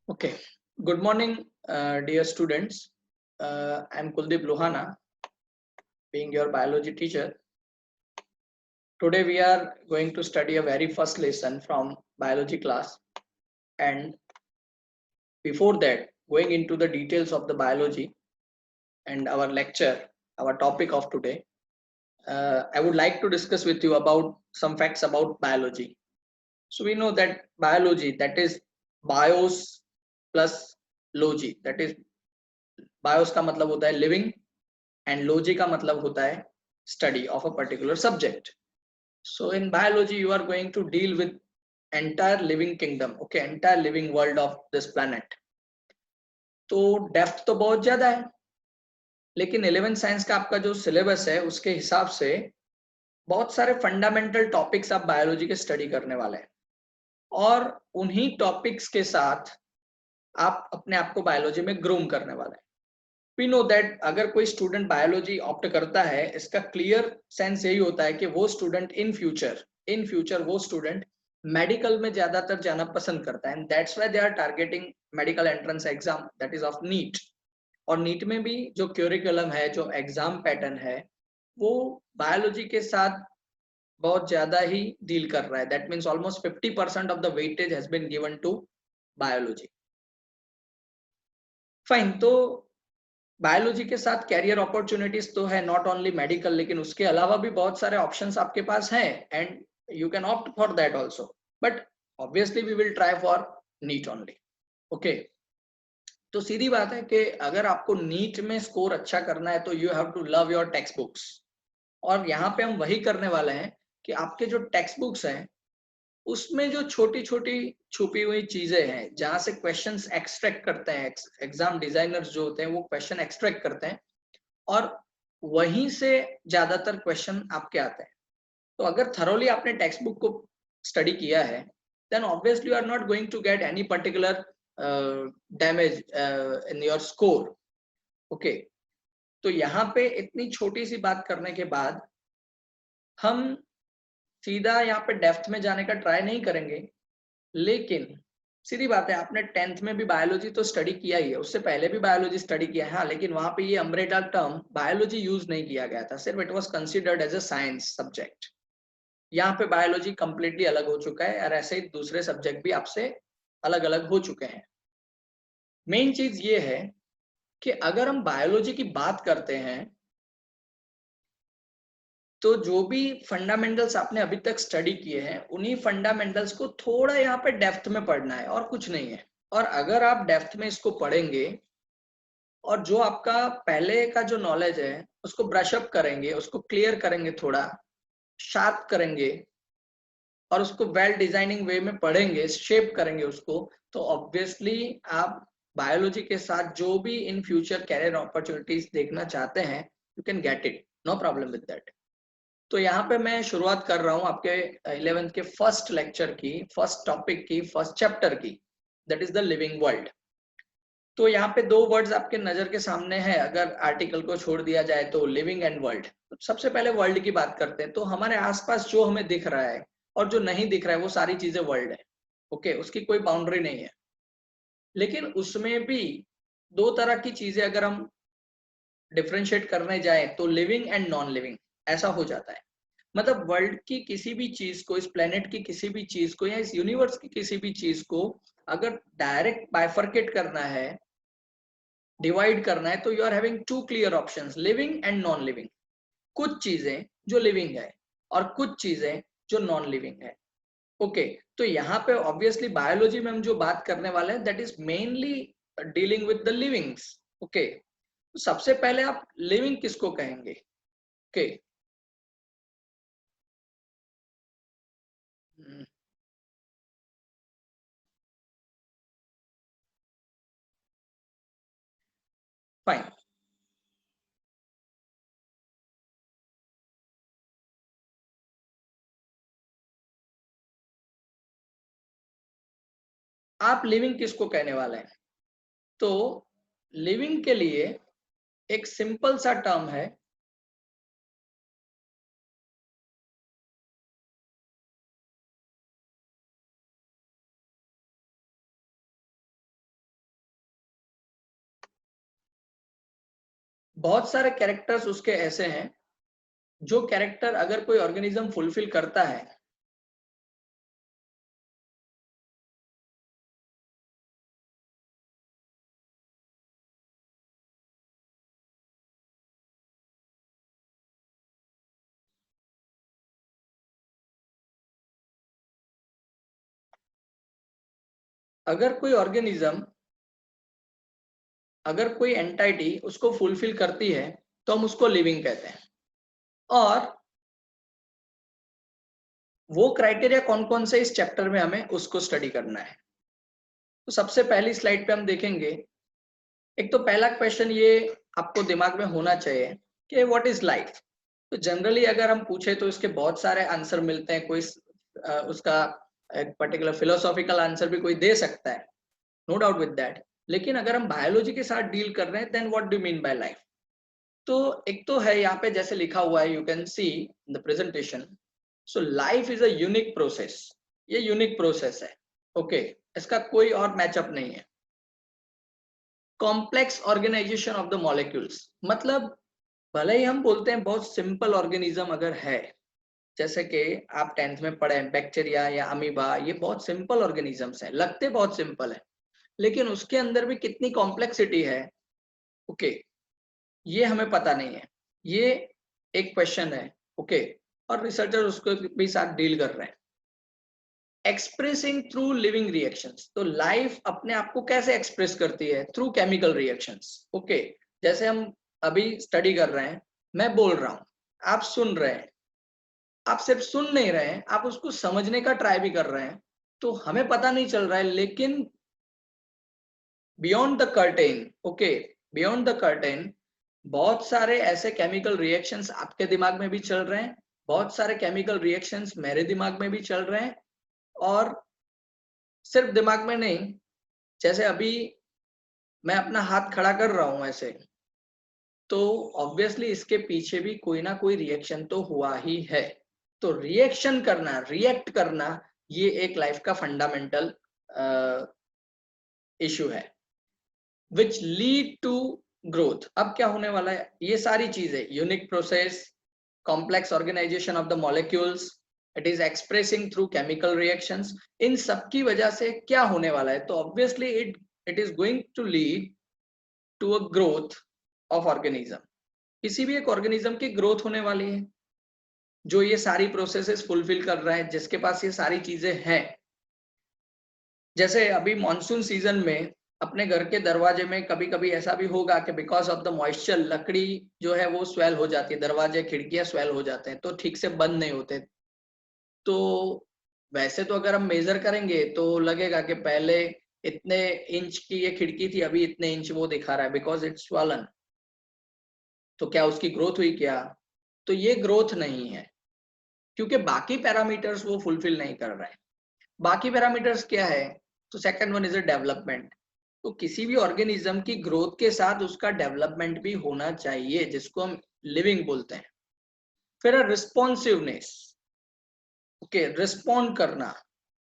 Okay. Good morning, dear students. I'm Kuldeep Lohana, being your biology teacher. Today we are going to study a very first lesson from biology class. And before that, going into the details of the biology and our lecture, our topic of today, I would like to discuss with you about some facts about biology. So we know that biology, that is bios plus logy, that is bios का मतलब होता है living and logy का मतलब होता है study of a particular subject. So in biology you are going to deal with entire living kingdom, okay, entire living world of this planet. तो depth तो बहुत ज्यादा है, लेकिन 11th साइंस का आपका जो सिलेबस है उसके हिसाब से बहुत सारे फंडामेंटल टॉपिक्स आप बायोलॉजी के स्टडी करने वाले हैं और उन्हीं टॉपिक्स के साथ आप अपने आप को बायोलॉजी में ग्रूम करने वाले हैं. वी नो दैट अगर कोई स्टूडेंट बायोलॉजी ऑप्ट करता है, इसका क्लियर सेंस यही होता है कि वो स्टूडेंट इन फ्यूचर वो स्टूडेंट मेडिकल में ज्यादातर जाना पसंद करता है. And that's why they are targeting medical entrance exam, that is of NEET. और नीट में भी जो क्यूरिकुलम है, जो एग्जाम पैटर्न है, वो बायोलॉजी के साथ बहुत ज्यादा ही डील कर रहा है. That means almost 50% of the weightage has been given to biology. Fine. तो बायोलॉजी के साथ कैरियर अपॉर्चुनिटीज तो है, नॉट ओनली मेडिकल, लेकिन उसके अलावा भी बहुत सारे ऑप्शंस आपके पास हैं and you can opt for that also. But obviously we will try for NEET only. Okay. तो सीधी बात है कि अगर आपको नीट में स्कोर अच्छा करना है तो you have to love your text books. और यहाँ पे हम वही करने वाले हैं कि आपके जो टेक्स्ट बुक्स हैं उसमें जो छोटी छोटी छुपी हुई चीजें हैं, जहां से क्वेश्चंस एक्सट्रैक्ट करते हैं, एग्जाम डिजाइनर्स जो होते हैं वो क्वेश्चन एक्सट्रैक्ट करते हैं और वहीं से ज्यादातर क्वेश्चन आपके आते हैं. तो अगर थरोली आपने टेक्स्ट बुक को स्टडी किया है, then obviously you are not going to get any particular damage in your score. Okay. तो यहाँ पे इतनी छोटी सी बात करने के बाद हम सीधा यहाँ पे डेप्थ में जाने का ट्राई नहीं करेंगे. लेकिन सीधी बात है, आपने 10th में भी बायोलॉजी तो स्टडी किया ही है, उससे पहले भी बायोलॉजी स्टडी किया है. हाँ, लेकिन वहां पे ये अम्ब्रेला टर्म बायोलॉजी यूज नहीं किया गया था, सिर्फ it was considered as a science subject. यहाँ पे बायोलॉजी कंप्लीटली अलग हो चुका है और ऐसे ही दूसरे सब्जेक्ट भी आपसे अलग अलग हो चुके हैं. मेन चीज ये है कि अगर हम बायोलॉजी की बात करते हैं तो जो भी फंडामेंटल्स आपने अभी तक स्टडी किए हैं उन्हीं फंडामेंटल्स को थोड़ा यहाँ पे डेप्थ में पढ़ना है और कुछ नहीं है. और अगर आप डेप्थ में इसको पढ़ेंगे और जो आपका पहले का जो नॉलेज है उसको ब्रश अप करेंगे, उसको क्लियर करेंगे, थोड़ा शार्प करेंगे और उसको वेल डिजाइनिंग वे में पढ़ेंगे, शेप करेंगे उसको, तो ऑब्वियसली आप बायोलॉजी के साथ जो भी इन फ्यूचर कैरियर अपॉर्चुनिटीज देखना चाहते हैं you can get it, no problem with that. तो यहाँ पे मैं शुरुआत कर रहा हूँ आपके 11th के फर्स्ट लेक्चर की, फर्स्ट टॉपिक की, फर्स्ट चैप्टर की, that is the living world. तो यहाँ पे दो वर्ड्स आपके नजर के सामने है, अगर आर्टिकल को छोड़ दिया जाए तो लिविंग एंड वर्ल्ड. तो सबसे पहले वर्ल्ड की बात करते हैं. तो हमारे आसपास जो हमें दिख रहा है और जो नहीं दिख रहा है वो सारी चीजें वर्ल्ड है. ओके. उसकी कोई बाउंड्री नहीं है. लेकिन उसमें भी दो तरह की चीजें अगर हम डिफ्रेंशिएट करने जाए तो लिविंग एंड नॉन लिविंग ऐसा हो जाता है. मतलब वर्ल्ड की किसी भी चीज को, इस प्लेनेट की किसी भी चीज को या इस यूनिवर्स की किसी भी चीज को अगर डायरेक्ट बाइफरकेट करना है, डिवाइड करना है, तो you are having two clear options, living and non living. कुछ चीजें जो लिविंग है और कुछ चीजें जो नॉन लिविंग है. ओके. तो यहाँ पे ऑब्वियसली बायोलॉजी में हम जो बात करने वाले हैं that is mainly dealing with the livings. Okay. तो सबसे पहले आप लिविंग किसको कहेंगे? ओके. फाइन. आप लिविंग किसको कहने वाले हैं? तो लिविंग के लिए एक सिंपल सा टर्म है, बहुत सारे कैरेक्टर्स उसके ऐसे हैं जो कैरेक्टर अगर कोई ऑर्गेनिज्म फुलफिल करता है अगर कोई ऑर्गेनिज्म अगर कोई एंटाइटी उसको फुलफिल करती है तो हम उसको लिविंग कहते हैं। और वो क्राइटेरिया कौन कौन से इस चैप्टर में हमें उसको स्टडी करना है। तो सबसे पहली स्लाइड पे हम देखेंगे, एक तो पहला क्वेश्चन ये आपको दिमाग में होना चाहिए कि व्हाट इज लाइफ। तो जनरली अगर हम पूछे तो इसके बहुत सारे आंसर मिलते हैं, कोई उसका एक पर्टिकुलर फिलोसॉफिकल आंसर भी कोई दे सकता है, नो डाउट विद दैट। लेकिन अगर हम बायोलॉजी के साथ डील कर रहे हैं then what do mean by life. तो एक तो है यहाँ पे जैसे लिखा हुआ है, you can see in the presentation, so life is a unique process. ये यूनिक प्रोसेस है, ओके इसका कोई और मैचअप नहीं है। Complex organisation of the molecules, मतलब भले ही हम बोलते हैं बहुत सिंपल ऑर्गेनिज्म अगर है, जैसे कि आप 10th में पढ़े बैक्टीरिया या अमीबा, ये बहुत सिंपल ऑर्गेनिजम्स हैं, लगते बहुत सिंपल है, लेकिन उसके अंदर भी कितनी कॉम्प्लेक्सिटी है, ओके ये हमें पता नहीं है। ये एक क्वेश्चन है, ओके और रिसर्चर उसको भी साथ डील कर रहे हैं। एक्सप्रेसिंग थ्रू लिविंग रिएक्शंस, तो लाइफ अपने आप को कैसे एक्सप्रेस करती है? थ्रू केमिकल रिएक्शंस, ओके जैसे हम अभी स्टडी कर रहे हैं, मैं बोल रहा हूं, आप सुन रहे हैं, आप सिर्फ सुन नहीं रहे हैं, आप उसको समझने का ट्राई भी कर रहे हैं, तो हमें पता नहीं चल रहा है, लेकिन beyond the curtain, okay beyond the curtain बहुत सारे ऐसे केमिकल रिएक्शंस आपके दिमाग में भी चल रहे हैं, बहुत सारे केमिकल रिएक्शंस मेरे दिमाग में भी चल रहे हैं। और सिर्फ दिमाग में नहीं, जैसे अभी मैं अपना हाथ खड़ा कर रहा हूं ऐसे, तो ऑब्वियसली इसके पीछे भी कोई ना कोई रिएक्शन तो हुआ ही है। तो रिएक्शन करना, रिएक्ट करना, ये एक लाइफ का फंडामेंटल इशू है विच लीड टू ग्रोथ। अब क्या होने वाला है, ये सारी चीजें unique process, complex organisation of the molecules, it is expressing through chemical reactions, इन सब की वजह से क्या होने वाला है, तो obviously it is going to lead to a growth of organism. किसी भी एक ऑर्गेनिज्म की ग्रोथ होने वाली है जो ये सारी प्रोसेसेस फुलफिल कर रहा है, जिसके पास ये सारी चीजें हैं। जैसे अभी मॉनसून सीजन में अपने घर के दरवाजे में कभी कभी ऐसा भी होगा कि बिकॉज ऑफ द मॉइस्चर लकड़ी जो है वो स्वेल हो जाती है, दरवाजे खिड़कियां स्वेल हो जाते हैं, तो ठीक से बंद नहीं होते। तो वैसे तो अगर हम मेजर करेंगे तो लगेगा कि पहले इतने इंच की ये खिड़की थी, अभी इतने इंच वो दिखा रहा है, बिकॉज इट्स स्वॉलन। तो क्या उसकी ग्रोथ हुई क्या? तो ये ग्रोथ नहीं है, क्योंकि बाकी पैरामीटर्स वो फुलफिल नहीं कर रहे हैं। बाकी पैरामीटर्स क्या है? तो second one is a development. तो किसी भी ऑर्गेनिज्म की ग्रोथ के साथ उसका डेवलपमेंट भी होना चाहिए, जिसको हम लिविंग बोलते हैं। फिर रिस्पॉन्सिवनेस, ओके रिस्पॉन्ड करना,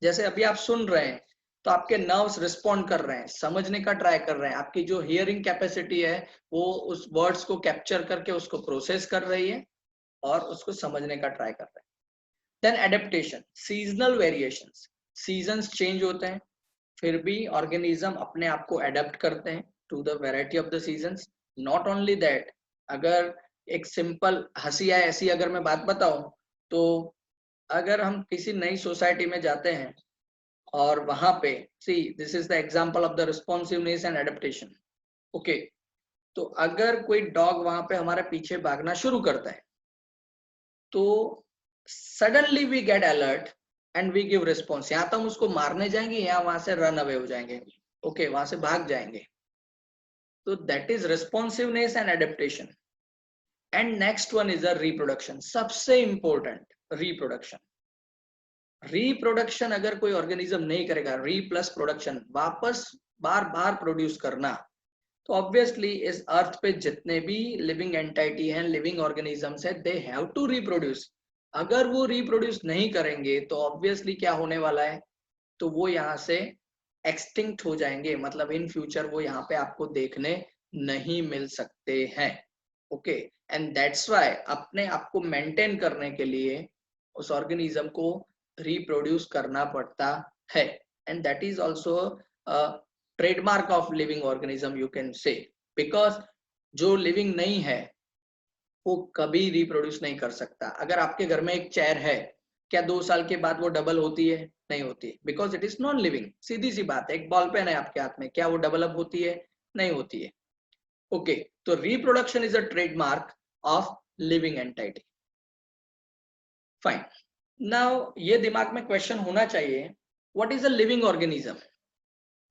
जैसे अभी आप सुन रहे हैं तो आपके नर्व्स रिस्पॉन्ड कर रहे हैं, समझने का ट्राई कर रहे हैं, आपकी जो हियरिंग कैपेसिटी है वो उस वर्ड्स को कैप्चर करके उसको प्रोसेस कर रही है और उसको समझने का ट्राई कर रहे हैं। Then adaptation, seasonal variations, seasons change होते हैं, फिर भी ऑर्गेनिज्म अपने आप को एडेप्ट करते हैं to the variety of the seasons. Not only that, अगर एक सिंपल हंसी है ऐसी अगर मैं बात बताऊं, तो अगर हम किसी नई सोसाइटी में जाते हैं और वहां पे see this is the example of the responsiveness and adaptation, okay तो अगर कोई डॉग वहां पे हमारे पीछे भागना शुरू करता है तो suddenly we get alert and we give response, या तो हम उसको मारने जाएंगे या वहां से रन अवे हो जाएंगे, ओके वहां से भाग जाएंगे। तो that is responsiveness and adaptation. And next one is a reproduction, सबसे इंपॉर्टेंट रिप्रोडक्शन। रिप्रोडक्शन अगर कोई ऑर्गेनिज्म नहीं करेगा, री प्लस प्रोडक्शन, वापस बार बार प्रोड्यूस करना, तो ऑब्वियसली इस अर्थ पे जितने भी लिविंग एंटाइटी हैं, लिविंग ऑर्गेनिजम्स है, दे हैव टू रिप्रोड्यूस। अगर वो रिप्रोड्यूस नहीं करेंगे तो ऑब्वियसली क्या होने वाला है, तो वो यहाँ से एक्सटिंक्ट हो जाएंगे, मतलब इन फ्यूचर वो यहाँ पे आपको देखने नहीं मिल सकते हैं। ओके, एंड दैट्स व्हाई अपने आप को मेंटेन करने के लिए उस ऑर्गेनिज्म को रिप्रोड्यूस करना पड़ता है, and that is also trademark of living organism you can से, बिकॉज जो लिविंग नहीं है वो कभी रिप्रोड्यूस नहीं कर सकता। अगर आपके घर में एक चेयर है, क्या 2 साल के बाद वो डबल होती है? नहीं होती, because it is non living. सीधी सी बात है, एक बॉल पेन है आपके हाथ में, क्या वो डेवलप होती है? नहीं होती है। ओके, तो reproduction is a trademark of living entity. Fine, now ये दिमाग में क्वेश्चन होना चाहिए, what is a living organism?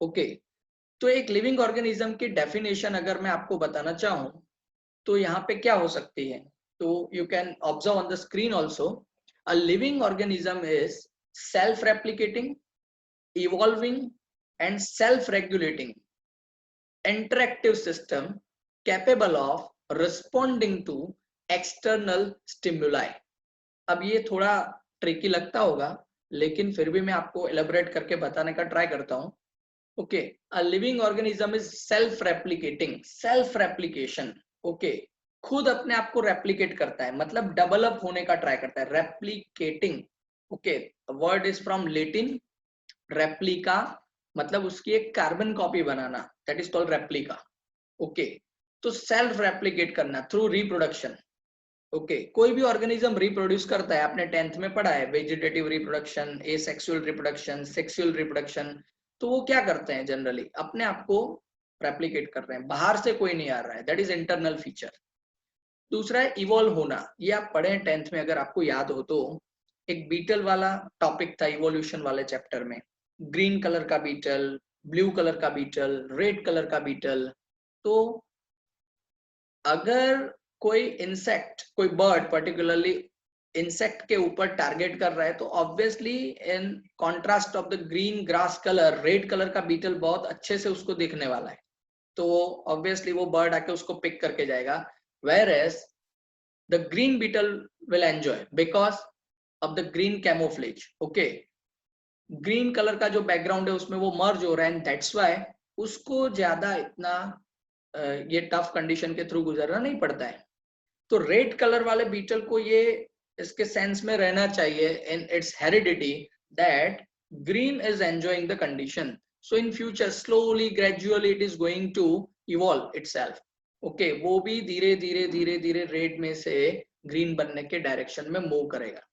Okay, तो एक लिविंग ऑर्गेनिज्म की डेफिनेशन अगर मैं आपको बताना चाहूं तो यहाँ पे क्या हो सकती है? तो you can observe on the screen also, a living organism is self replicating, evolving and self-regulating interactive system capable of responding to external stimuli। अब ये थोड़ा ट्रिकी लगता होगा, लेकिन फिर भी मैं आपको एलेबोरेट करके बताने का ट्राई करता हूं। Okay, a living organism is self replicating, self replication. Okay, खुद अपने आप को रेप्लिकेट करता है, मतलब डेवलप होने का ट्राई करता है, replicating. Okay, word is from Latin replica, मतलब उसकी एक carbon copy banana, that is called replica. Okay, तो सेल्फ रेप्लिकेट करना थ्रू रिप्रोडक्शन। ओके, कोई भी ऑर्गेनिज्म रिप्रोड्यूस करता है, आपने 10th में पढ़ा है, vegetative reproduction, asexual reproduction, sexual reproduction. तो वो क्या करते हैं? जनरली अपने आप को रेप्लिकेट कर रहे हैं, बाहर से कोई नहीं आ रहा है, दैट इज इंटरनल फीचर। दूसरा है इवॉल्व होना, ये आप पढ़े 10th में, अगर आपको याद हो तो एक बीटल वाला टॉपिक था इवोल्यूशन वाले चैप्टर में, ग्रीन कलर का बीटल, ब्लू कलर का बीटल, रेड कलर का बीटल। तो अगर कोई इंसेक्ट, कोई बर्ड पर्टिकुलरली इंसेक्ट के ऊपर टारगेट कर रहा है, तो obviously in contrast of the green grass colour, red colour का बीटल बहुत अच्छे से उसको दिखने वाला है, तो ऑब्वियसली वो बर्ड आके उसको पिक करके जाएगा। whereas the green beetle will enjoy because of the green camouflage। okay, green colour का जो बैकग्राउंड है उसमें वो मर्ज हो रहा है, एंड दैट्स व्हाई उसको ज्यादा इतना ये टफ कंडीशन के थ्रू गुजरना नहीं पड़ता है। तो रेड कलर वाले बीटल को ये इसके सेंस में रहना चाहिए in its heredity that green is enjoying the condition, so in future slowly gradually it is going to evolve itself. Okay, वो भी धीरे धीरे धीरे धीरे रेड में से ग्रीन बनने के डायरेक्शन में मूव करेगा।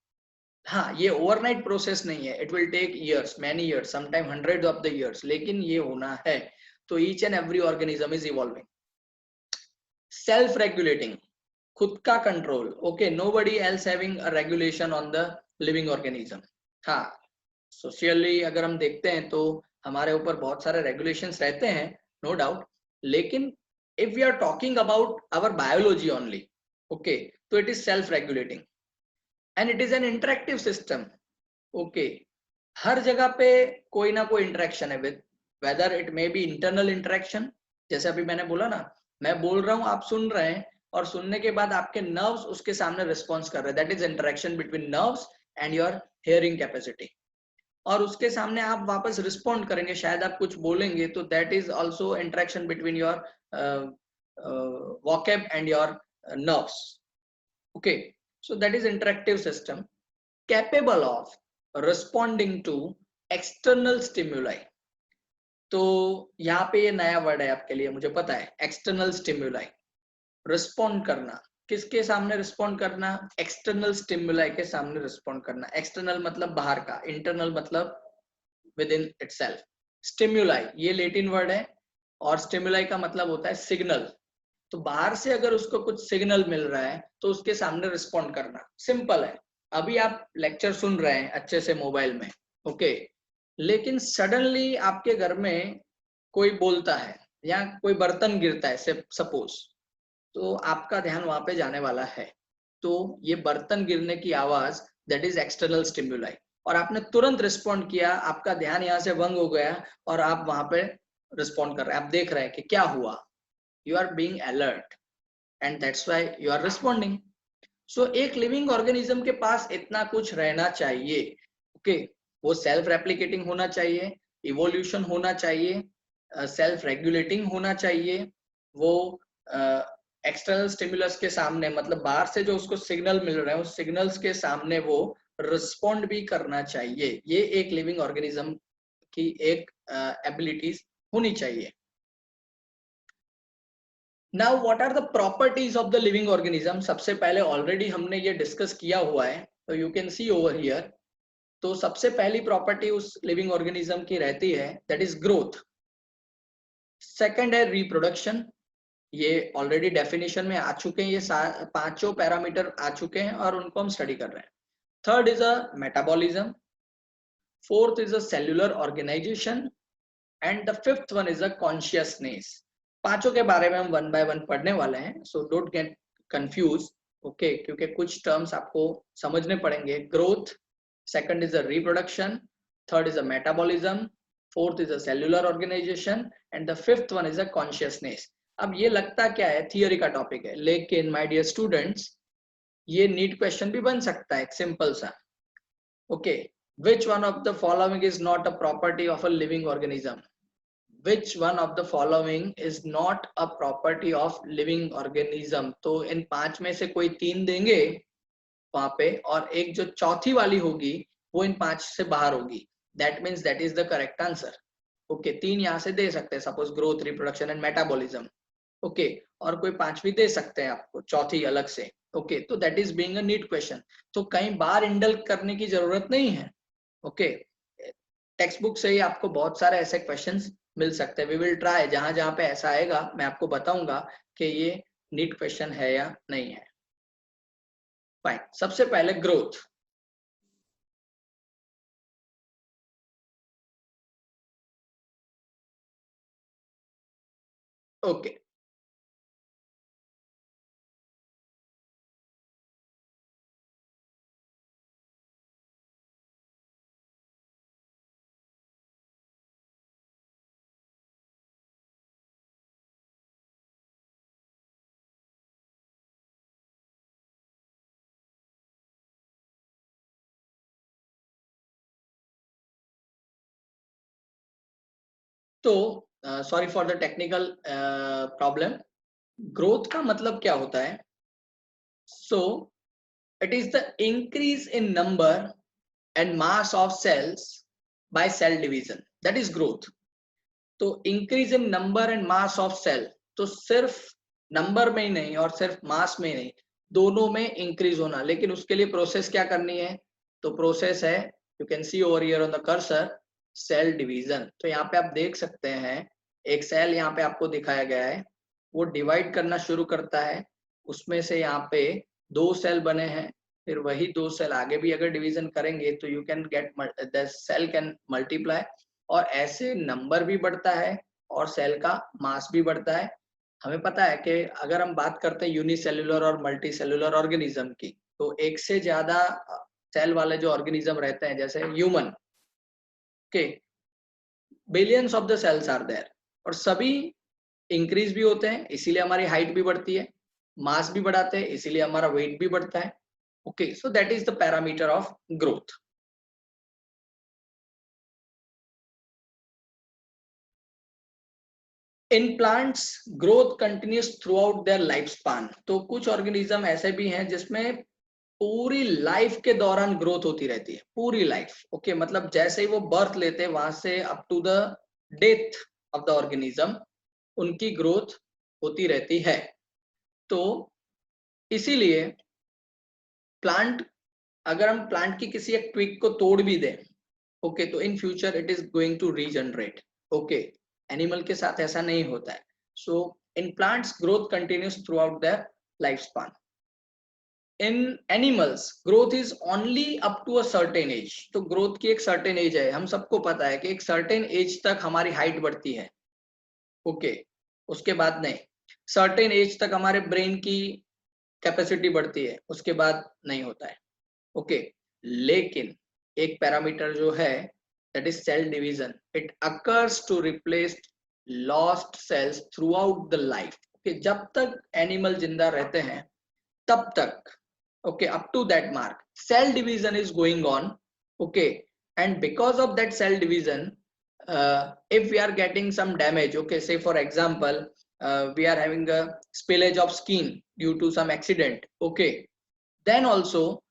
हाँ, ये ओवरनाइट प्रोसेस नहीं है, it will take years, many years, sometime hundred of the years, लेकिन ये होना है। तो each and every organism is evolving. Self regulating, खुद का कंट्रोल। ओके, nobody else having a regulation on the living organism. हाँ, सोशली अगर हम देखते हैं तो हमारे ऊपर बहुत सारे रेगुलेशंस रहते हैं, नो डाउट, लेकिन if we are talking about our biology only, okay, तो it is self regulating and it is an interactive system. Okay, हर जगह पे कोई ना कोई इंटरेक्शन है with, whether it may be internal interaction, जैसे अभी मैंने बोला ना, मैं बोल रहा हूँ, आप सुन रहे हैं, और सुनने के बाद आपके नर्व्स उसके सामने रिस्पॉन्स कर रहे हैं, that is interaction between nerves and your hearing capacity. और उसके सामने आप वापस रिस्पॉन्ड करेंगे, शायद आप कुछ बोलेंगे, तो that is also interaction between your vocab and your nerves. Okay, so that is interactive system capable of responding to external stimuli। तो यहाँ पे ये नया वर्ड है आपके लिए, मुझे पता है, एक्सटर्नल स्टिम्युलाई। रिस्पॉन्ड करना, किसके सामने रिस्पॉन्ड करना? एक्सटर्नल स्टिम्युलाई के सामने रिस्पॉन्ड करना। एक्सटर्नल मतलब बाहर का, इंटरनल मतलब विद इन इटसेल्फ। स्टिम्युलाई ये लेटिन वर्ड है, और स्टिम्युलाई का मतलब होता है सिग्नल। तो बाहर से अगर उसको कुछ सिग्नल मिल रहा है तो उसके सामने रिस्पॉन्ड करना, सिंपल है। अभी आप लेक्चर सुन रहे हैं अच्छे से मोबाइल में, ओके, लेकिन सडनली आपके घर में कोई बोलता है या कोई बर्तन गिरता है सपोज, तो आपका ध्यान वहां पे जाने वाला है। तो ये बर्तन गिरने की आवाज, दैट इज एक्सटर्नल स्टिम्युलाई, और आपने तुरंत रिस्पॉन्ड किया, आपका ध्यान यहाँ से भंग हो गया और आप वहां पे रिस्पॉन्ड कर रहे हैं, आप देख रहे हैं कि क्या हुआ, you are being alert and that's why you are responding। so एक लिविंग ऑर्गेनिज्म के पास इतना कुछ रहना चाहिए। ओके, वो सेल्फ रेप्लिकेटिंग होना चाहिए, इवोल्यूशन होना चाहिए, सेल्फ रेगुलेटिंग होना चाहिए, वो एक्सटर्नल स्टिमुलस के सामने, मतलब बाहर से जो उसको सिग्नल मिल रहे हैं उस सिग्नल्स के सामने वो रिस्पॉन्ड भी करना चाहिए। ये एक लिविंग ऑर्गेनिज्म की एक एबिलिटीज होनी चाहिए। Now what are the properties of the living organism? सबसे पहले ऑलरेडी हमने ये डिस्कस किया हुआ है, तो you can see over here. तो सबसे पहली प्रॉपर्टी उस लिविंग ऑर्गेनिज्म की रहती है, दैट इज ग्रोथ। सेकंड है रिप्रोडक्शन, ये ऑलरेडी डेफिनेशन में आ चुके हैं, ये पांचों पैरामीटर आ चुके हैं और उनको हम स्टडी कर रहे हैं। Third is a metabolism, fourth is a cellular organisation and the fifth one is a consciousness. पांचों के बारे में हम वन बाय वन पढ़ने वाले हैं, so don't get confuse, okay, क्योंकि कुछ टर्म्स आपको समझने पड़ेंगे। Growth, second is a reproduction, third is a metabolism, fourth is a cellular organisation and the fifth one is a consciousness. अब ये लगता क्या है, थियोरी का टॉपिक है, लेकिन माय डियर स्टूडेंट्स ये नीट क्वेश्चन भी बन सकता है, एक सिंपल सा, okay. Which one of the following is not a property of a living organism? Which one of the following is not a property of living organism? तो इन पांच में से कोई तीन देंगे वहां पे, और एक जो चौथी वाली होगी वो इन पांच से बाहर होगी। That means that is the correct answer. Okay, तीन यहाँ से दे सकते हैं, suppose growth, reproduction and metabolism, okay, और कोई पांचवी दे सकते हैं आपको चौथी अलग से, ओके। तो that is being a NEET question, तो कई बार इंडल करने की जरूरत नहीं है, ओके। टेक्स्ट बुक से ही आपको बहुत सारे ऐसे क्वेश्चंस मिल सकते हैं। वी विल ट्राई, जहां जहां पे ऐसा आएगा मैं आपको बताऊंगा कि ये नीट क्वेश्चन है या नहीं है। फाइन, सबसे पहले ग्रोथ। ओके, तो sorry for the technical problem. Growth का मतलब क्या होता है? So it is the increase in number and mass of cells by cell division, that is growth. तो increase in number and mass of cell, तो सिर्फ number में ही नहीं और सिर्फ मास में ही नहीं, दोनों में इंक्रीज होना। लेकिन उसके लिए प्रोसेस क्या करनी है? तो प्रोसेस है, you can see over here on the cursor, cell division. तो यहाँ पे आप देख सकते हैं एक सेल यहाँ पे आपको दिखाया गया है, वो डिवाइड करना शुरू करता है, उसमें से यहाँ पे दो सेल बने हैं, फिर वही दो सेल आगे भी अगर डिवीजन करेंगे तो you can get the cell can multiply, और ऐसे नंबर भी बढ़ता है और सेल का मास भी बढ़ता है। हमें पता है कि अगर हम बात करते हैं यूनिसेल्युलर और मल्टी सेल्युलर ऑर्गेनिज्म की, तो एक से ज्यादा सेल वाले जो ऑर्गेनिज्म रहते हैं, जैसे ह्यूमन के billions of the cells are there, और सभी इंक्रीज भी होते हैं, इसीलिए हमारी हाइट भी बढ़ती है, मास भी बढ़ाते हैं इसीलिए हमारा वेट भी बढ़ता है, okay. So that is the parameter of growth. In plants growth continues throughout their life span. तो कुछ ऑर्गेनिज्म ऐसे भी हैं जिसमें पूरी लाइफ के दौरान ग्रोथ होती रहती है, पूरी लाइफ, ओके। मतलब जैसे ही वो बर्थ लेते हैं वहां से up to the death of the organism उनकी ग्रोथ होती रहती है। तो इसीलिए प्लांट, अगर हम प्लांट की किसी एक ट्विग को तोड़ भी दें, ओके, तो in future it is going to regenerate, okay. Animal के साथ ऐसा नहीं होता है। So in plants growth continues throughout their life span. In animals growth is only up to a certain age. तो ग्रोथ की एक सर्टेन एज है, हम सबको पता है कि एक सर्टेन एज तक हमारी हाइट बढ़ती है, ओके, उसके बाद नहीं। सर्टेन एज तक हमारे ब्रेन की कैपेसिटी बढ़ती है, उसके बाद नहीं होता है, ओके। लेकिन एक पैरामीटर जो है, that is cell division, it occurs to replace lost cells throughout the life, okay. जब तक एनिमल जिंदा रहते हैं तब तक, okay, up to that mark cell division is going on, okay. And because of that cell division, if we are getting some damage, okay, say for example we are having a spillage of skin due to some accident, okay, then also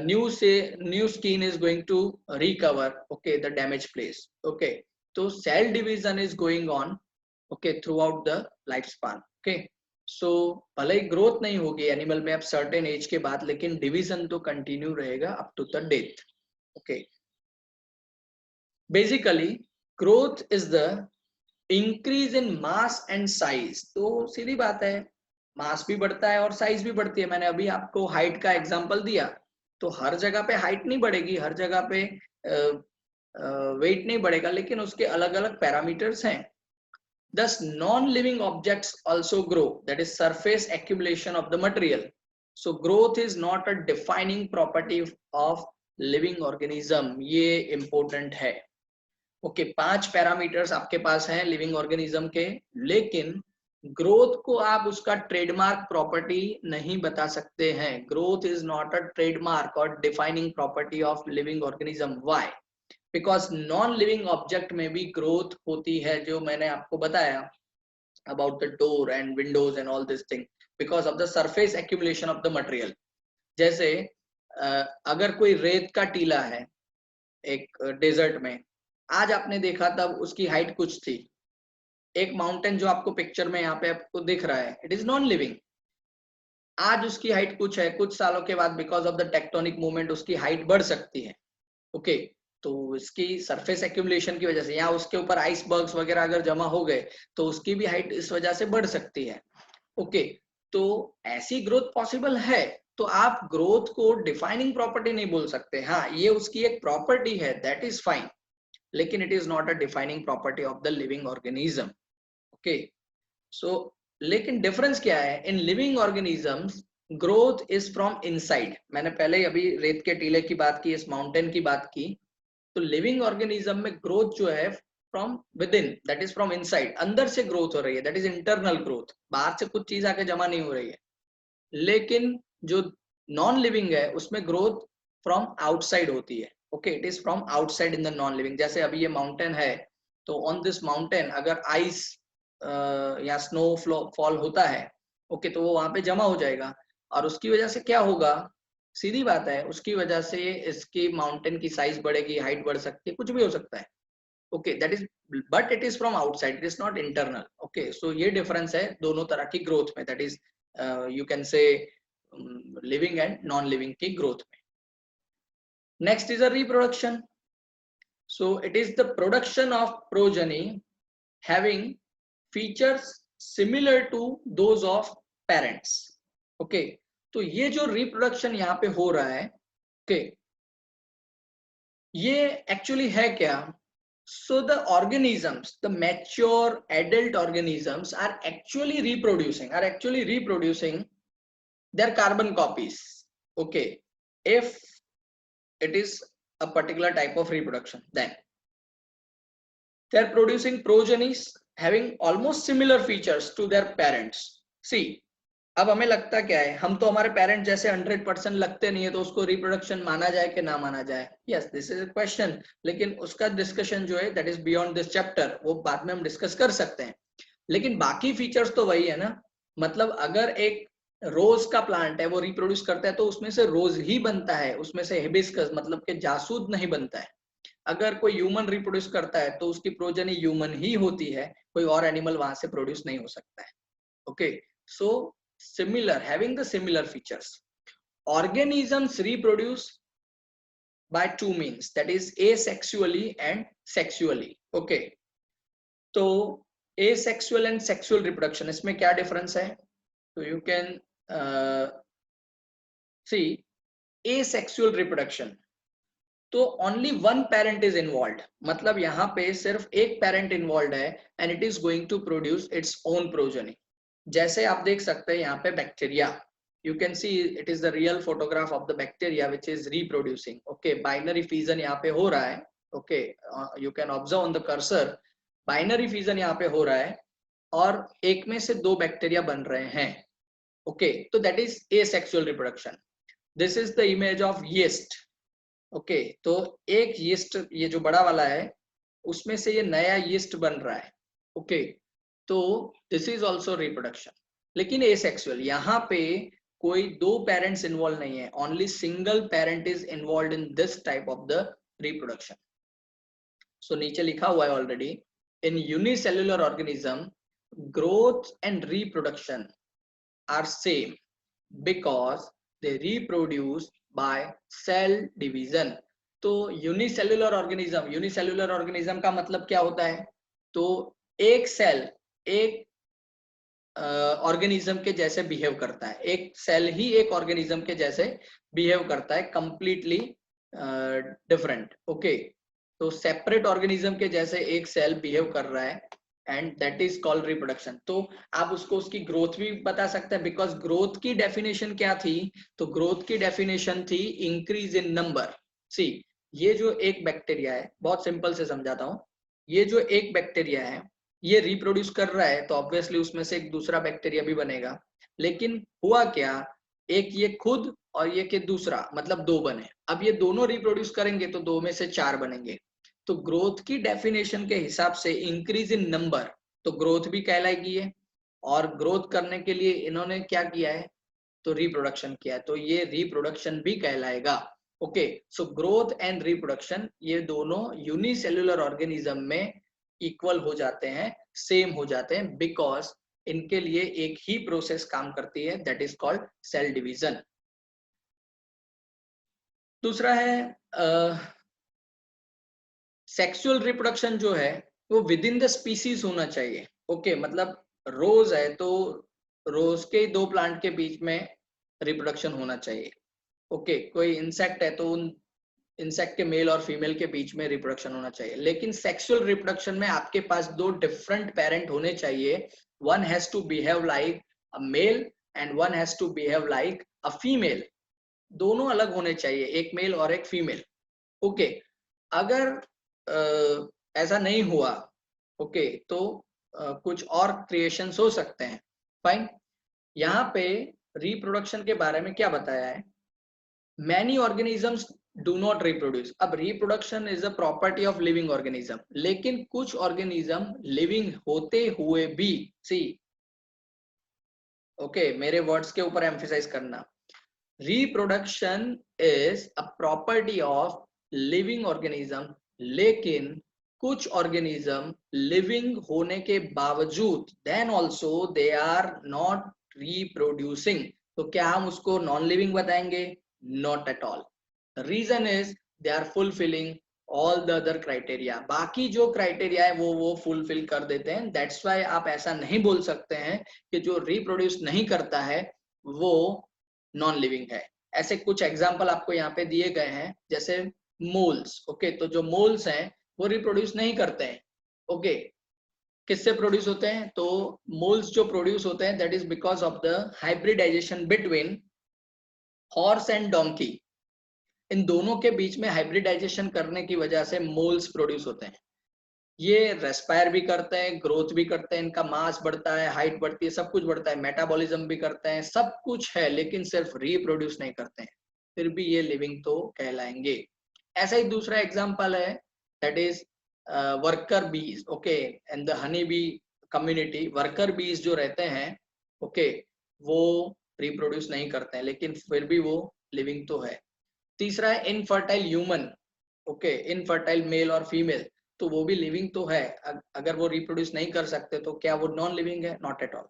new skin is going to recover, okay, the damaged place, okay. So cell division is going on, okay, throughout the lifespan, okay. So भले ही growth नहीं होगी animal में अब certain age के बाद, लेकिन division तो continue रहेगा up to the death, okay. Basically growth is the increase in mass and size. तो सीधी बात है, मास भी बढ़ता है और साइज भी बढ़ती है. मैंने अभी आपको हाइट का एग्जांपल दिया, तो हर जगह पे हाइट नहीं बढ़ेगी, हर जगह पे वेट नहीं बढ़ेगा, लेकिन उसके अलग अलग पैरामीटर्स हैं. Thus non-living objects also grow, that is surface accumulation of the material. So growth is not a defining property of living organism. ये important है. ओके, 5 पैरामीटर्स आपके पास हैं लिविंग ऑर्गेनिज्म के, लेकिन ग्रोथ को आप उसका ट्रेडमार्क प्रॉपर्टी नहीं बता सकते हैं. Growth is not a trademark और defining property of living organism. Why? Because non living object में भी ग्रोथ होती है, जो मैंने आपको बताया about the door and windows and all this thing, because of the surface accumulation of the material. जैसे अगर कोई रेत का टीला है एक डेजर्ट में, आज आपने देखा तब उसकी हाइट कुछ थी. एक माउंटेन जो आपको पिक्चर में यहाँ पे आपको दिख रहा है, इट इज नॉन लिविंग. आज उसकी हाइट कुछ है, कुछ सालों के बाद because of the tectonic movement उसकी हाइट बढ़ सकती है, ओके. तो इसकी सरफेस एक्यूमुलेशन की वजह से, या उसके ऊपर आइसबर्ग्स वगैरह अगर जमा हो गए तो उसकी भी हाइट इस वजह से बढ़ सकती है, ओके. तो ऐसी ग्रोथ पॉसिबल है. तो आप ग्रोथ को डिफाइनिंग प्रॉपर्टी नहीं बोल सकते. हाँ, ये उसकी एक प्रॉपर्टी है, दैट इज फाइन, लेकिन it is not a defining property of the living organism, okay. So लेकिन डिफरेंस क्या है? In living organisms growth is from inside. मैंने पहले ही अभी रेत के टीले की बात की, इस माउंटेन की बात की. तो लिविंग ऑर्गेनिज्म में ग्रोथ जो है from with in, that is from inside, अंदर से ग्रोथ हो रही है, दैट इज इंटरनल ग्रोथ. बाहर से कुछ चीज आके जमा नहीं हो रही है. लेकिन जो नॉन लिविंग है उसमें ग्रोथ फ्रॉम आउटसाइड होती है, okay. It is from outside in the non living. जैसे अभी ये माउंटेन है, तो ऑन दिस माउंटेन अगर आइस या स्नो फॉल होता है, ओके, तो वो वहां पे जमा हो जाएगा, और उसकी वजह से क्या होगा? सीधी बात है, उसकी वजह से इसकी माउंटेन की साइज बढ़ेगी, हाइट बढ़ सकती है, कुछ भी हो सकता है, okay. That is, but it is from outside, it is not internal, okay. So ये डिफरेंस है दोनों तरह की ग्रोथ में, that is you can say living and non living की ग्रोथ में. Next is a reproduction. So it is the production of progeny having features similar to those of parents, okay. तो ये जो reproduction यहाँ पे हो रहा है, okay, ये actually है क्या? So the organisms, the mature adult organisms are actually reproducing their carbon copies, okay. If it is a particular type of reproduction, then they are producing progenies having almost similar features to their parents. See, अब हमें लगता क्या है, हम तो हमारे parent जैसे 100% लगते नहीं है, तो उसको रिप्रोडक्शन माना जाए कि ना माना जाए? Yes, this is a question. लेकिन उसका डिस्कशन जो है that is beyond this chapter, वो बाद में हम डिस्कस कर सकते हैं. लेकिन बाकी फीचर्स तो वही है ना. मतलब अगर एक रोज का प्लांट है, वो रिप्रोड्यूस करता है, तो उसमें से रोज ही बनता है, उसमें से हिबिस्कस मतलब के जासूद नहीं बनता है. अगर कोई ह्यूमन रिप्रोड्यूस करता है तो उसकी प्रोजेनी ह्यूमन ही होती है, कोई और एनिमल वहां से प्रोड्यूस नहीं हो सकता है, okay. So similar, having the similar features. Organisms reproduce by two means, that is asexually and sexually, okay. तो asexual and sexual reproduction, इसमें क्या डिफरेंस है? So you can see asexual reproduction, तो only one parent is involved, मतलब यहाँ पे सिर्फ एक parent involved है and it is going to produce its own progeny. जैसे आप देख सकते हैं यहाँ पे bacteria, you can see it is the real photograph of the bacteria which is reproducing, okay. Binary fission यहाँ पे हो रहा है, okay. You can observe on the cursor, binary fission यहाँ पे हो रहा है और एक में से 2 बैक्टीरिया बन रहे हैं, okay. तो that is asexual reproduction. This is the image of yeast, okay. तो एक yeast, ये जो बड़ा वाला है, उसमें से ये नया yeast बन रहा है, okay. तो दिस इज ऑल्सो रिप्रोडक्शन। लेकिन एसेक्सुअल, यहाँ पे कोई दो पेरेंट्स इन्वॉल्व नहीं है, only single parent is involve in this type of the reproduction. So नीचे लिखा हुआ है already, in unicellular organism growth and reproduction are same because they reproduce by cell division. तो यूनिसेल्युलर ऑर्गेनिज्म का मतलब क्या होता है? तो एक सेल एक ऑर्गेनिज्म के जैसे बिहेव करता है, एक सेल ही एक ऑर्गेनिज्म के जैसे बिहेव करता है, कंप्लीटली डिफरेंट। ओके, तो सेपरेट ऑर्गेनिज्म के जैसे एक सेल बिहेव कर रहा है and that is called reproduction. तो आप उसको उसकी ग्रोथ भी बता सकते हैं, बिकॉज ग्रोथ की डेफिनेशन क्या थी? तो ग्रोथ की डेफिनेशन थी इंक्रीज इन नंबर। सी, ये जो एक बैक्टीरिया है, बहुत सिंपल से समझाता हूं, ये जो एक बैक्टीरिया है ये रिप्रोड्यूस कर रहा है, तो ऑब्वियसली उसमें से एक दूसरा बैक्टीरिया भी बनेगा। लेकिन हुआ क्या, एक ये खुद और ये के दूसरा, मतलब दो बने। अब ये दोनों रिप्रोड्यूस करेंगे तो दो में से चार बनेंगे। तो ग्रोथ की डेफिनेशन के हिसाब से इंक्रीज इन नंबर तो ग्रोथ भी कहलाएगी है, और ग्रोथ करने के लिए इन्होंने क्या किया है? तो रिप्रोडक्शन किया है, तो ये रिप्रोडक्शन भी कहलाएगा। Okay, so growth and reproduction ये दोनों यूनिसेल्युलर ऑर्गेनिज्म में इक्वल हो जाते हैं, सेम हो जाते हैं, बिकॉज इनके लिए एक ही प्रोसेस काम करती है, that is called cell division. दूसरा है सेक्सुअल रिप्रोडक्शन जो है वो विद इन द स्पीसीज होना चाहिए। ओके, मतलब रोज है तो रोज के दो प्लांट के बीच में रिप्रोडक्शन होना चाहिए। ओके, कोई इंसेक्ट है तो उन इंसेक्ट के मेल और फीमेल के बीच में रिप्रोडक्शन होना चाहिए। लेकिन सेक्सुअल रिप्रोडक्शन में आपके पास दो डिफरेंट पेरेंट होने चाहिए, one has to behave like a male and one has to behave like a female. दोनों अलग होने चाहिए, एक मेल और एक फीमेल। ओके, अगर ऐसा नहीं हुआ, ओके, तो कुछ और क्रिएशंस हो सकते हैं। फाइन, यहाँ पे रिप्रोडक्शन के बारे में क्या बताया है? Many organisms do not reproduce. अब reproduction is a property of living organism, लेकिन कुछ ऑर्गेनिज्म लिविंग होते हुए भी, सी ओके, मेरे वर्ड्स के ऊपर एम्फेसाइज करना, reproduction is a property of living organism, लेकिन कुछ ऑर्गेनिज्म लिविंग होने के बावजूद then also they are not reproducing. तो क्या हम उसको नॉन लिविंग बताएंगे? Not at all. Reason is they are fulfilling all the other criteria. बाकी जो क्राइटेरिया है वो फुलफिल कर देते हैं। दैट्स वाई आप ऐसा नहीं बोल सकते हैं कि जो रिप्रोड्यूस नहीं करता है वो नॉन लिविंग है। ऐसे कुछ एग्जाम्पल आपको यहाँ पे दिए गए हैं, जैसे मोल्स। ओके, तो जो मोल्स हैं वो रिप्रोड्यूस नहीं करते हैं। ओके, किससे प्रोड्यूस होते हैं? तो मोल्स जो प्रोड्यूस होते हैं that is because of the hybridisation between horse and donkey. इन दोनों के बीच में हाइब्रिडाइजेशन करने की वजह से मोल्स प्रोड्यूस होते हैं। ये रेस्पायर भी करते हैं, ग्रोथ भी करते हैं, इनका मास बढ़ता है, हाइट बढ़ती है, सब कुछ बढ़ता है, मेटाबॉलिज्म भी करते हैं, सब कुछ है, लेकिन सिर्फ रिप्रोड्यूस नहीं करते हैं, फिर भी ये लिविंग तो कहलाएंगे। ऐसा ही दूसरा एग्जांपल है, दैट इज वर्कर बीज। Okay, and the honey bee community, worker बीज जो रहते हैं, ओके, वो रिप्रोड्यूस नहीं करते हैं, लेकिन फिर भी वो लिविंग तो है। तीसरा है infertile human. Okay, infertile male और फीमेल, तो वो भी लिविंग तो है। अगर वो रिप्रोड्यूस नहीं कर सकते तो क्या वो नॉन लिविंग है? Not at all.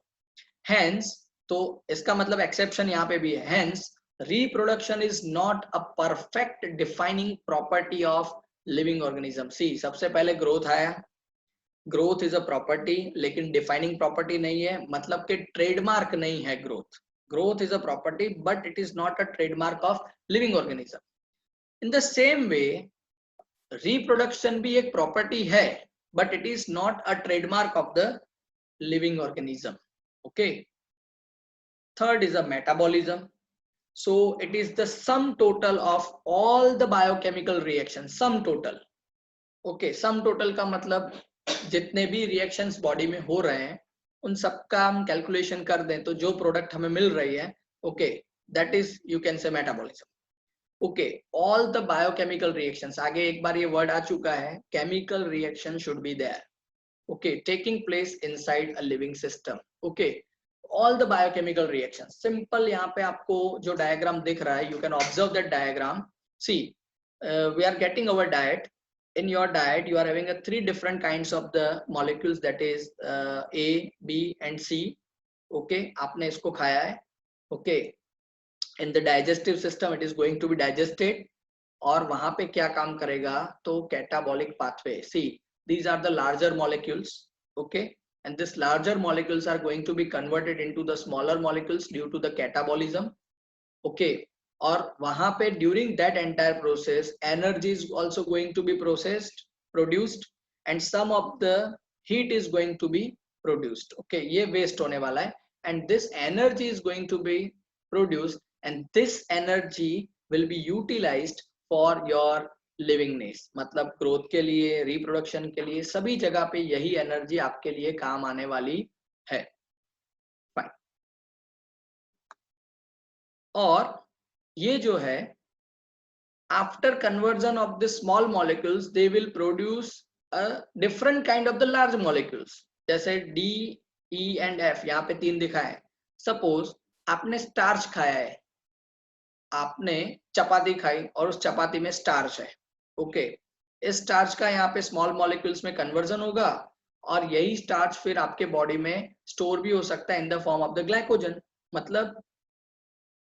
हेंस, तो इसका मतलब एक्सेप्शन यहाँ पे भी है, hence reproduction is not a perfect defining property of living organism. See, सबसे पहले ग्रोथ आया, ग्रोथ इज अ प्रॉपर्टी लेकिन डिफाइनिंग प्रॉपर्टी नहीं है, मतलब कि ट्रेडमार्क नहीं है growth. Growth is a property but it is not a trademark of living organism. In the same way reproduction भी एक प्रॉपर्टी है but it is not a trademark of the living organism. Okay, third is a metabolism. so it is the sum total of all the biochemical reactions, sum total। okay, sum total का मतलब जितने भी reactions body में हो रहे हैं उन सबका हम कैलकुलेशन कर दें तो जो प्रोडक्ट हमें मिल रही है, okay, that is you can say metabolism। Okay, all the biochemical reactions, आगे एक बार ये वर्ड आ चुका है, chemical reaction should be there. okay, taking place inside a living system. Okay, all the biochemical reactions. Simple यहाँ पे आपको जो diagram दिख रहा है, you can observe that diagram. See, we are getting our diet. In your diet, you are having a 3 different kinds of the molecules, that is A, B and C. Okay, आपने इसको खाया है. Okay, in the digestive system it is going to be digested. और वहां पे क्या काम करेगा, तो catabolic pathway. See, these are the larger molecules. Okay, and this larger molecules are going to be converted into the smaller molecules due to the catabolism. Okay, और वहां पे during that entire process energy is also going to be produced, and some of the heat is going to be produced. Okay, ये waste होने वाला है, and this energy is going to be produced, and this energy will be utilized for your लिविंगनेस, मतलब growth के लिए, reproduction के लिए, सभी जगह पे यही एनर्जी आपके लिए काम आने वाली है. फाइन. और ये जो है, after conversion of the small molecules they will produce a different kind of the large molecules. जैसे डी, ई एंड एफ, यहाँ पे 3 दिखा है. सपोज आपने स्टार्च खाया है, आपने चपाती खाई और उस चपाती में स्टार्च है. ओके, इस स्टार्च का यहाँ पे स्मॉल मॉलिक्यूल्स में कन्वर्जन होगा, और यही स्टार्च फिर आपके बॉडी में स्टोर भी हो सकता है in the form of the glycogen. मतलब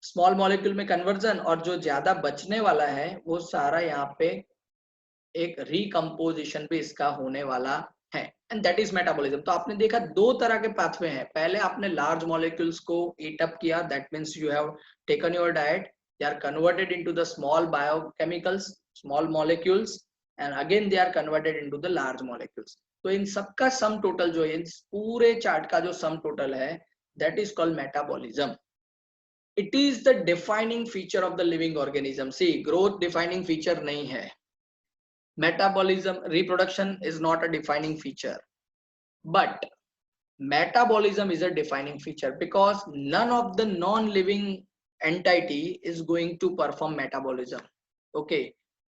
स्मॉल मॉलिक्यूल में कन्वर्जन, और जो ज्यादा बचने वाला है वो सारा यहाँ पे एक रिकम्पोजिशन भी इसका होने वाला है, एंड दैट इज मेटाबॉलिज्म. तो आपने देखा 2 तरह के पाथवे हैं. पहले आपने लार्ज मॉलिक्यूल्स को ईट अप किया, that means you have taken your diet, they are converted into the small biochemicals, small molecules, and again they are converted into the large molecules. तो इन सबका सम टोटल जो है, इन पूरे चार्ट का जो sum total है, that is called metabolism. It is the defining feature of the living organism. See, growth defining feature नहीं है. Metabolism, reproduction is not a defining feature, but metabolism is a defining feature, because none of the non-living entity is going to perform metabolism. Okay,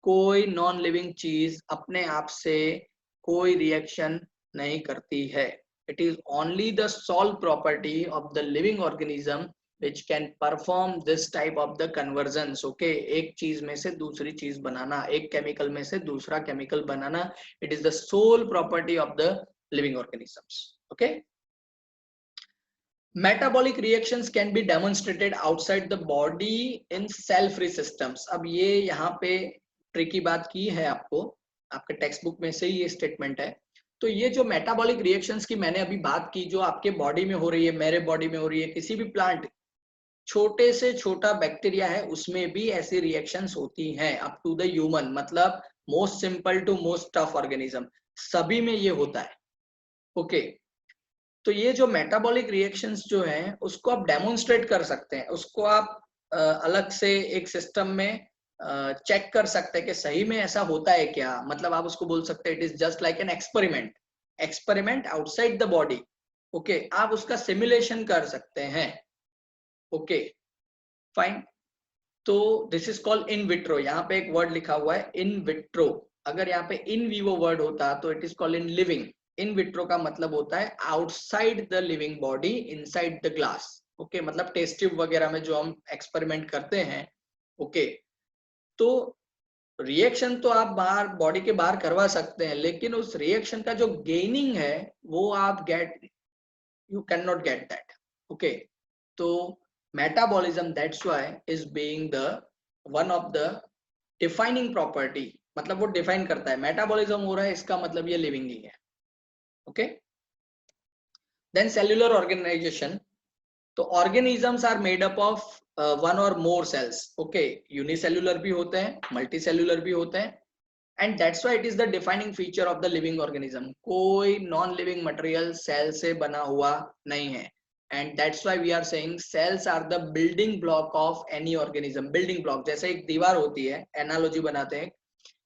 कोई non living चीज अपने आप से कोई reaction नहीं करती है. It is only the sole property of the living organism which can perform this type of the conversions. Okay, एक चीज में से दूसरी चीज बनाना, एक केमिकल में से दूसरा chemical banana, it is the sole property of the living organisms. Okay, metabolic reactions can be demonstrated outside the body in cell-free systems. अब ये यहाँ पे ट्रिकी बात की है, आपके टेक्स्ट बुक में से ही ये स्टेटमेंट है. तो ये जो मेटाबॉलिक रिएक्शंस की मैंने अभी बात की, जो आपके बॉडी में हो रही है, मेरे बॉडी में हो रही है, किसी भी प्लांट, छोटे से छोटा बैक्टीरिया है उसमें भी ऐसी रिएक्शंस होती हैं, अप टू द ह्यूमन, मतलब most simple to most tough organism, सभी में ये होता है. ओके, तो ये जो मेटाबॉलिक रिएक्शंस जो हैं उसको आप डेमोन्स्ट्रेट कर सकते हैं, उसको आप अलग से एक सिस्टम में चेक कर सकते हैं कि सही में ऐसा होता है क्या. मतलब आप उसको बोल सकते हैं it is just like an experiment outside the body. Okay, आप उसका सिमुलेशन कर सकते हैं. Okay, fine. तो this is called in vitro. यहाँ पे एक वर्ड लिखा हुआ है इन विट्रो. अगर यहाँ पे इन विवो वर्ड होता तो it is called in living. In vitro का मतलब होता है outside the living body, inside the glass. Okay, मतलब टेस्ट ट्यूब वगैरह में जो हम एक्सपेरिमेंट करते हैं. ओके, तो रिएक्शन तो आप बाहर बॉडी के बाहर करवा सकते हैं, लेकिन उस रिएक्शन का जो गेनिंग है वो आप you can not get that. Okay, तो metabolism that's why is being the one of the defining property. मतलब वो डिफाइन करता है मेटाबॉलिज्म हो रहा है, इसका मतलब ये लिविंग ही है. Okay, then cellular organisation. तो organisms are made up of one और मोर सेल्स. ओके, यूनिसेल्यूलर भी होते हैं, मल्टीसेल्यूलर भी होते हैं, and that's why it is the defining feature of the living organism. कोई नॉन लिविंग मटेरियल सेल से बना हुआ नहीं है, and that's why we are saying cells are the building block of any organism. Building block जैसे एक दीवार होती है, एनालॉजी बनाते हैं,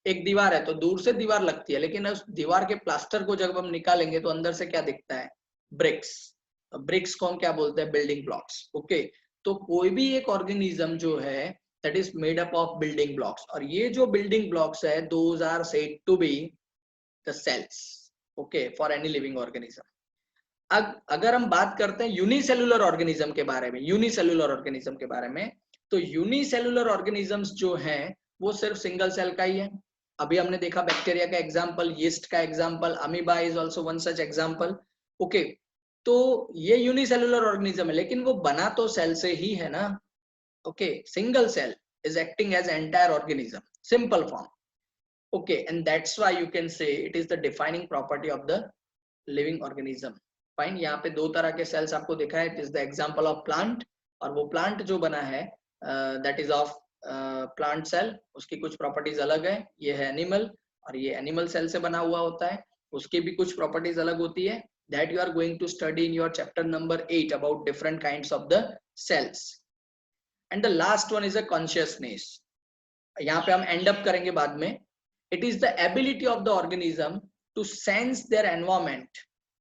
एक दीवार है तो दूर से दीवार लगती है, लेकिन उस दीवार के प्लास्टर को जब हम निकालेंगे तो अंदर से क्या दिखता है, ब्रिक्स. ब्रिक्स को हम क्या बोलते हैं, बिल्डिंग ब्लॉक्स. ओके, तो कोई भी एक ऑर्गेनिज्म जो है that is made up of building blocks, और ये जो बिल्डिंग ब्लॉक्स है those are said to be the cells. Okay, for any living organism. अगर हम बात करते हैं यूनिसेलुलर ऑर्गेनिज्म के बारे में, यूनिसेलुलर ऑर्गेनिज्म के बारे में, तो यूनिसेलुलर ऑर्गेनिजम्स जो हैं वो सिर्फ सिंगल सेल का ही है। अभी हमने देखा बैक्टीरिया का एग्जांपल, यीस्ट का example, amoeba is also one such example. Okay, तो ये यूनिसेलुलर ऑर्गेनिज्म है, लेकिन वो बना तो सेल से ही है ना। Okay, single cell is acting as entire organism, simple form. Okay, and that's why you can say it is the defining property of the living organism. फाइन, यहाँ पे दो तरह के सेल्स आपको दिखा है, it is the example of plant, और वो प्लांट जो बना है that is of plant cell, उसकी कुछ प्रॉपर्टीज अलग है। ये है एनिमल, और ये एनिमल सेल से बना हुआ होता है, उसकी भी कुछ प्रॉपर्टीज अलग होती है, that you are going to study in your chapter number 8 about different kinds of the cells. And the last one is a consciousness, यहाँ पे हम एंड अप करेंगे बाद में। It is the ability of the organism to sense their environment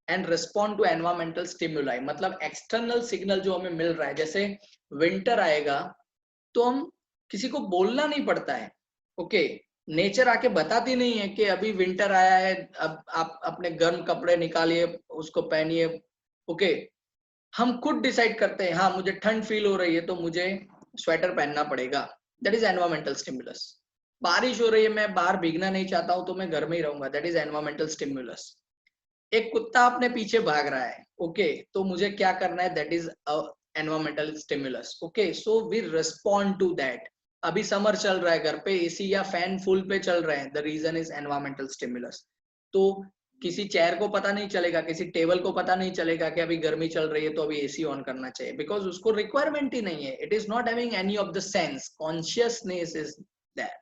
and respond to environmental stimuli. मतलब external signal जो हमें मिल रहा है, जैसे विंटर आएगा तो हम किसी को बोलना नहीं पड़ता है। ओके, नेचर आके बताती नहीं है कि अभी विंटर आया है, अब आप अपने गर्म कपड़े निकालिए, उसको पहनिए। ओके, हम खुद डिसाइड करते हैं, हाँ मुझे ठंड फील हो रही है तो मुझे स्वेटर पहनना पड़ेगा, दैट इज एनवायरमेंटल स्टिमुलस। बारिश हो रही है, मैं बाहर भीगना नहीं चाहता हूं तो मैं घर में ही रहूंगा, दैट इज एनवायरमेंटल स्टिमुलस। एक कुत्ता अपने पीछे भाग रहा है, ओके, तो मुझे क्या करना है, that is environmental stimulus. Okay, so we respond to that. अभी समर चल रहा है, घर पे एसी या फैन फुल पे चल रहे हैं, the reason is environmental stimulus. तो किसी चेयर को पता नहीं चलेगा, किसी टेबल को पता नहीं चलेगा कि अभी गर्मी चल रही है तो अभी एसी ऑन करना चाहिए, बिकॉज उसको रिक्वायरमेंट ही नहीं है, it is not having any of the sense, consciousness is that.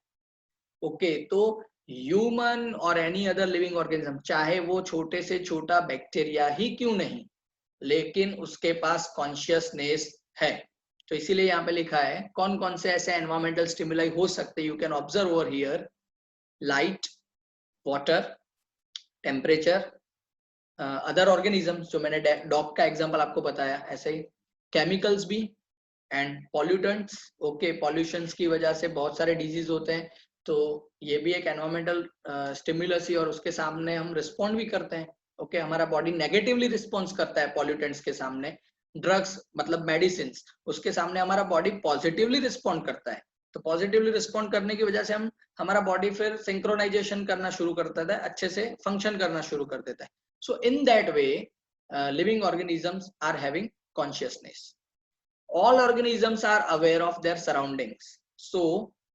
Okay, तो ह्यूमन और एनी अदर लिविंग ऑर्गेनिज्म, चाहे वो छोटे से छोटा बैक्टीरिया ही क्यों नहीं, लेकिन उसके पास कॉन्शियसनेस है। तो इसीलिए यहाँ पे लिखा है कौन कौन से ऐसे एनवायरमेंटल स्टिमुलाई हो सकते हैं। You can observe over here, light, water, temperature, other organisms, जो मैंने डॉग का एग्जांपल आपको बताया, ऐसे ही केमिकल्स भी, एंड पॉल्यूटेंट्स। ओके, पॉल्यूशंस की वजह से बहुत सारे डिजीज होते हैं, तो ये भी एक एनवायरमेंटल स्टिमुलस ही, और उसके सामने हम रिस्पॉन्ड भी करते हैं। ओके, हमारा बॉडी नेगेटिवली रिस्पॉन्स करता है पॉल्यूटेंट्स के सामने। ड्रग्स मतलब मेडिसिन, उसके सामने हमारा बॉडी पॉजिटिवली रिस्पॉन्ड करता है। तो पॉजिटिवली रिस्पॉन्ड करने की वजह से हमारा बॉडी फिर सिंक्रोनाइजेशन करना शुरू कर देता है, अच्छे से फंक्शन करना शुरू कर देता है। So in that way living organisms are having consciousness. All organisms are aware of their surroundings, so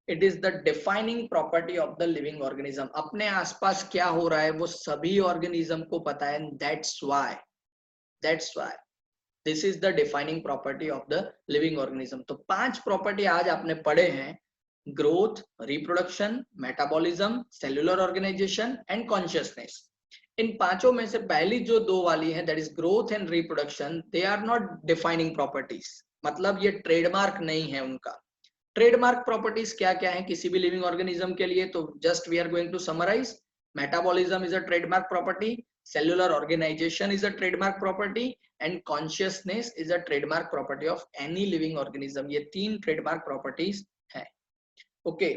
it is the defining property of the living organism. अपने आसपास क्या हो रहा है वो सभी organism को पता है, that's why this is the defining property of the living organism. तो 5 प्रॉपर्टी आज आपने पढ़े हैं, growth, reproduction, metabolism, cellular organisation and consciousness. इन पांचों में से पहली जो दो वाली है, that is growth and reproduction, they are not defining properties, मतलब ये ट्रेडमार्क नहीं है उनका। ट्रेडमार्क प्रॉपर्टीज क्या क्या है किसी भी लिविंग ऑर्गेनिज्म के लिए, तो just we are going to summarise. Metabolism is a trademark property, cellular organisation is a trademark property, and consciousness is a trademark property of any living organism. ये 3 trademark properties है। Okay,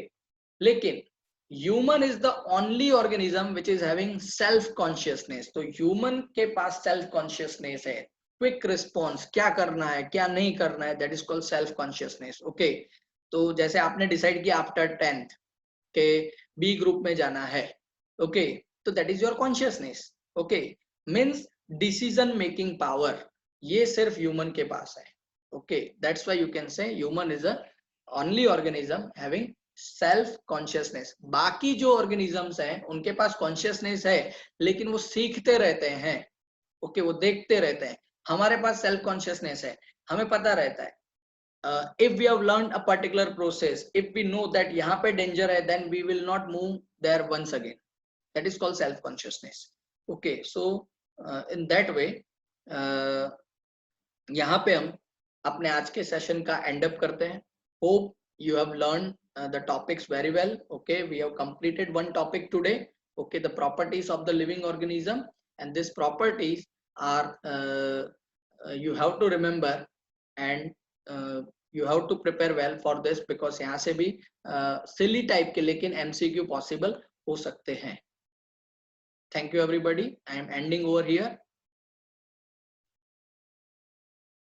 लेकिन human is the only organism which is having self consciousness. तो human के पास self consciousness है, quick response, क्या करना है क्या नहीं करना है, that is called self consciousness. Okay, तो जैसे आपने डिसाइड किया आफ्टर 10th के बी ग्रुप में जाना है, ओके, तो that is your consciousness. Okay, means decision making power ये सिर्फ ह्यूमन के पास है। Okay, that's why you can से human is a only organism having self consciousness. बाकी जो ऑर्गेनिजम्स हैं उनके पास कॉन्शियसनेस है, लेकिन वो सीखते रहते हैं। ओके, वो देखते रहते हैं। हमारे पास सेल्फ कॉन्शियसनेस है, हमें पता रहता है, if we have learned a particular process, if we know that यहाँ पे danger है, then we will not move there once again, that is called self consciousness. Okay, so in that way यहाँ पे हम अपने आज के सेशन का एंड अप करते हैं। Hope you have learned the topics very well. Okay, we have completed one topic today. Okay, the properties of the living organism, and these properties are you have to remember, and you have to prepare well for this, because यहाँ से भी silly type के लेकिन MCQ possible हो सकते हैं। Thank you, everybody. I am ending over here.